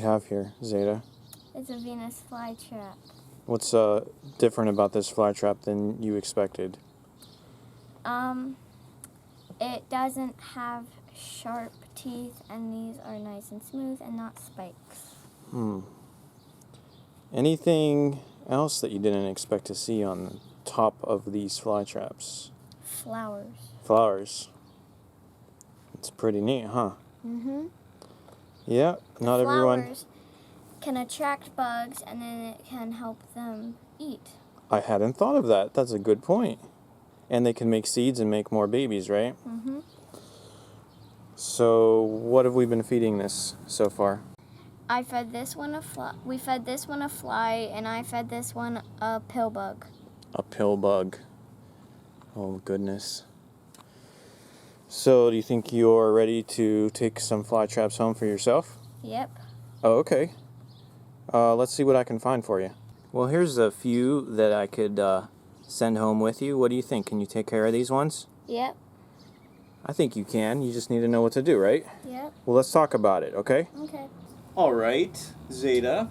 have here, Zeta? It's a Venus flytrap. What's different about this flytrap than you expected? It doesn't have sharp teeth, and these are nice and smooth and not spikes. Anything else that you didn't expect to see on the top of these flytraps? Flowers. Flowers. It's pretty neat, huh? Mm-hmm. Yeah, not everyone. Flowers can attract bugs, and then it can help them eat. I hadn't thought of that. That's a good point. And they can make seeds and make more babies, right? Mm-hmm. So, what have we been feeding this so far? I fed this one a fly. We fed this one a fly, and I fed this one a pill bug. A pill bug. Oh, goodness. So, do you think you're ready to take some fly traps home for yourself? Yep. Oh, okay. Let's see what I can find for you. Well, here's a few that I could send home with you. What do you think? Can you take care of these ones? Yep. I think you can. You just need to know what to do, right? Yep. Well, let's talk about it, okay? Okay. All right, Zeta.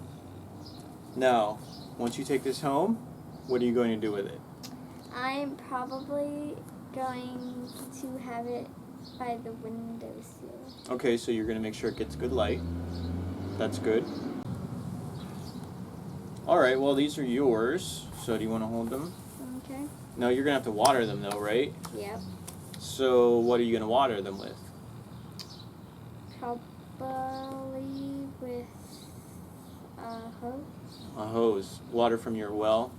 Now, once you take this home, what are you going to do with it? I'm probably going to have it by the windowsill. Okay, so you're going to make sure it gets good light. That's good. All right, well, these are yours. So do you want to hold them? Okay. No, you're going to have to water them, though, right? Yep. So what are you going to water them with? Probably with a hose. A hose. Water from your well?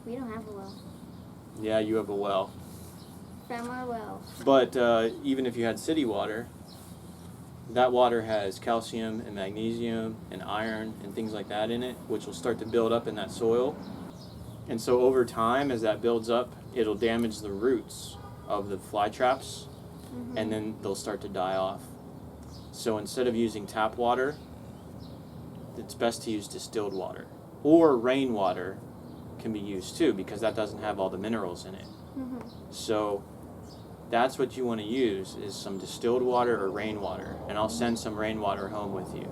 We don't have a well. Yeah, you have a well. From our well. But even if you had city water, that water has calcium and magnesium and iron and things like that in it, which will start to build up in that soil. And so over time, as that builds up, it'll damage the roots of the fly traps, and then they'll start to die off. So instead of using tap water, it's best to use distilled water. Or rainwater can be used too, because that doesn't have all the minerals in it. So that's what you want to use, is some distilled water or rainwater. And I'll send some rainwater home with you.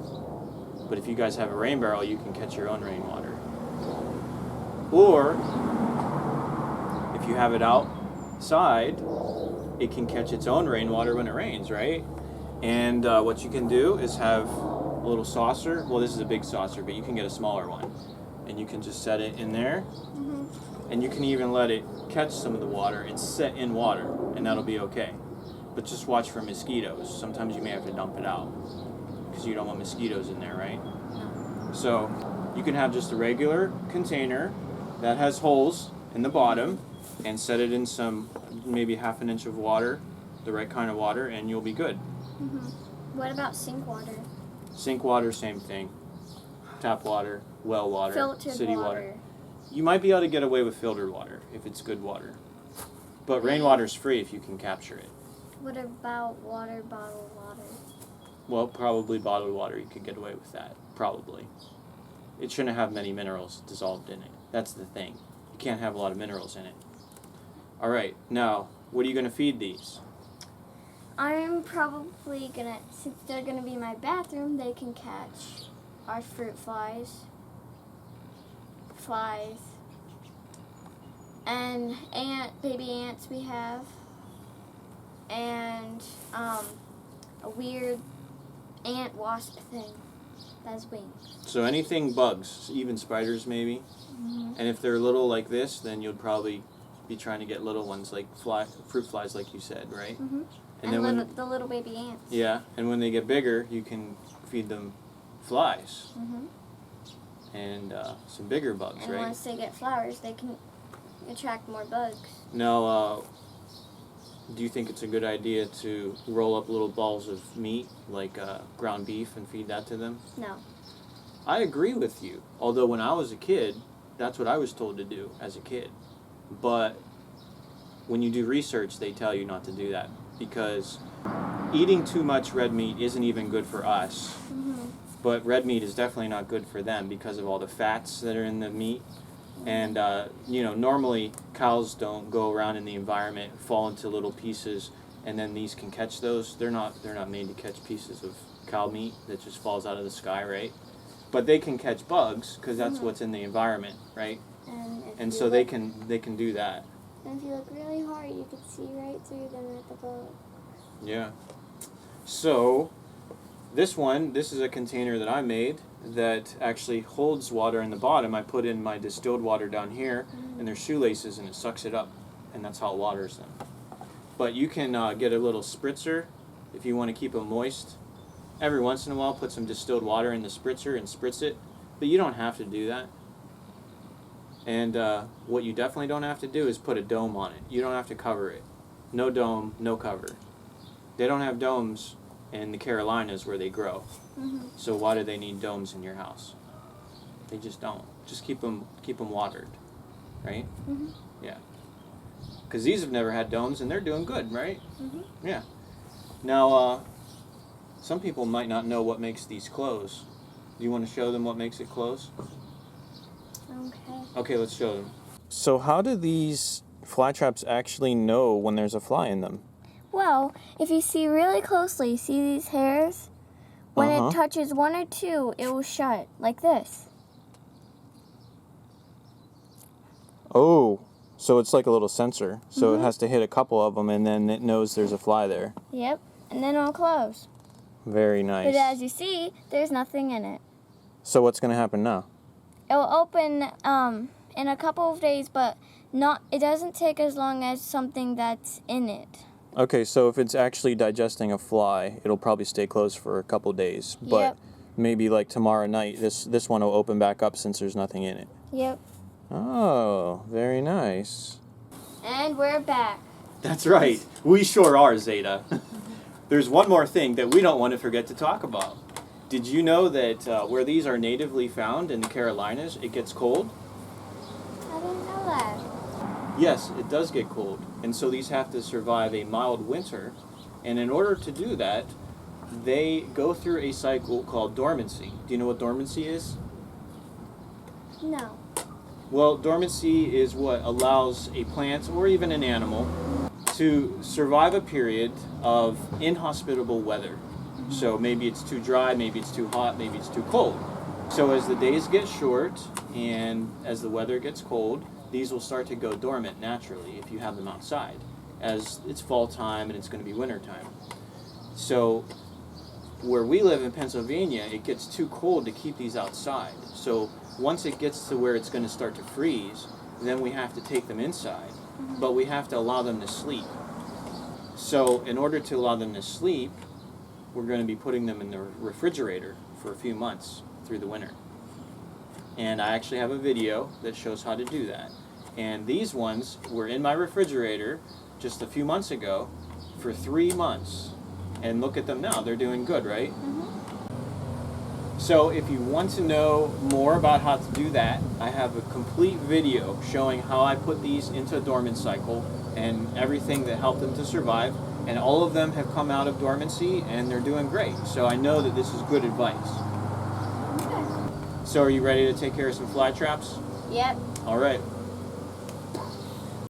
But if you guys have a rain barrel, you can catch your own rainwater. Or if you have it outside, it can catch its own rainwater when it rains, right? And what you can do is have a little saucer. Well, this is a big saucer, but you can get a smaller one. And you can just set it in there. And you can even let it catch some of the water and set in water, and that'll be okay. But just watch for mosquitoes. Sometimes you may have to dump it out because you don't want mosquitoes in there, right? No. So you can have just a regular container that has holes in the bottom and set it in some, maybe half an inch of water, the right kind of water, and you'll be good. What about sink water? Sink water, same thing. Tap water, well water, Filtered city water. water. You might be able to get away with filtered water if it's good water. But rainwater's free if you can capture it. What about bottled water? Well, probably bottled water, you could get away with that. Probably. It shouldn't have many minerals dissolved in it. That's the thing. You can't have a lot of minerals in it. All right, now, what are you going to feed these? I'm probably gonna, since they're gonna be my bathroom, they can catch our fruit flies, and baby ants we have, and a weird ant wasp thing that has wings. So anything bugs, even spiders maybe. And if they're little like this, then you'll probably be trying to get little ones like fruit flies, like you said, right? And then the little baby ants. Yeah, and when they get bigger, you can feed them flies and some bigger bugs, And right? once they get flowers, they can attract more bugs. Now, do you think it's a good idea to roll up little balls of meat, like ground beef, and feed that to them? No. I agree with you. Although when I was a kid, that's what I was told to do as a kid. But when you do research, they tell you not to do that, because eating too much red meat isn't even good for us. But red meat is definitely not good for them because of all the fats that are in the meat. And normally cows don't go around in the environment, fall into little pieces, and then these can catch those. They're not made to catch pieces of cow meat that just falls out of the sky, right? But they can catch bugs because that's what's in the environment, right? And so they can do that. And if you look really hard, you can see right through them at the boat. Yeah. So this is a container that I made that actually holds water in the bottom. I put in my distilled water down here, and there's shoelaces, and it sucks it up, and that's how it waters them. But you can get a little spritzer if you want to keep them moist. Every once in a while, put some distilled water in the spritzer and spritz it, but you don't have to do that. And what you definitely don't have to do is put a dome on it. You don't have to cover it. No dome, no cover. They don't have domes in the Carolinas where they grow. So why do they need domes in your house? They just don't. Just keep them watered, right? Yeah. Because these have never had domes and they're doing good, right? Yeah. Now, some people might not know what makes these close. Do you want to show them what makes it close? Okay. Okay, let's show them. So how do these fly traps actually know when there's a fly in them? Well, if you see really closely, see these hairs? When it touches one or two, it will shut, like this. Oh, so it's like a little sensor. So it has to hit a couple of them, and then it knows there's a fly there. Yep, and then it'll close. Very nice. But as you see, there's nothing in it. So what's going to happen now? It will open in a couple of days, but it doesn't take as long as something that's in it. Okay, so if it's actually digesting a fly, it'll probably stay closed for a couple days. But maybe like tomorrow night, this one will open back up since there's nothing in it. Yep. Oh, very nice. And we're back. That's right. We sure are, Zeta. There's one more thing that we don't want to forget to talk about. Did you know that where these are natively found in the Carolinas, it gets cold? I didn't know that. Yes, it does get cold. And so these have to survive a mild winter. And in order to do that, they go through a cycle called dormancy. Do you know what dormancy is? No. Well, dormancy is what allows a plant or even an animal to survive a period of inhospitable weather. So maybe it's too dry, maybe it's too hot, maybe it's too cold. So as the days get short and as the weather gets cold, these will start to go dormant naturally if you have them outside, as it's fall time and it's going to be winter time. So where we live in Pennsylvania, it gets too cold to keep these outside. So once it gets to where it's going to start to freeze, then we have to take them inside, but we have to allow them to sleep. So in order to allow them to sleep, we're going to be putting them in the refrigerator for a few months through the winter. And I actually have a video that shows how to do that. And these ones were in my refrigerator just a few months ago for 3 months. And look at them now, they're doing good, right? So if you want to know more about how to do that, I have a complete video showing how I put these into a dormant cycle and everything that helped them to survive. And all of them have come out of dormancy and they're doing great. So I know that this is good advice. Okay. So are you ready to take care of some fly traps? Yep. All right.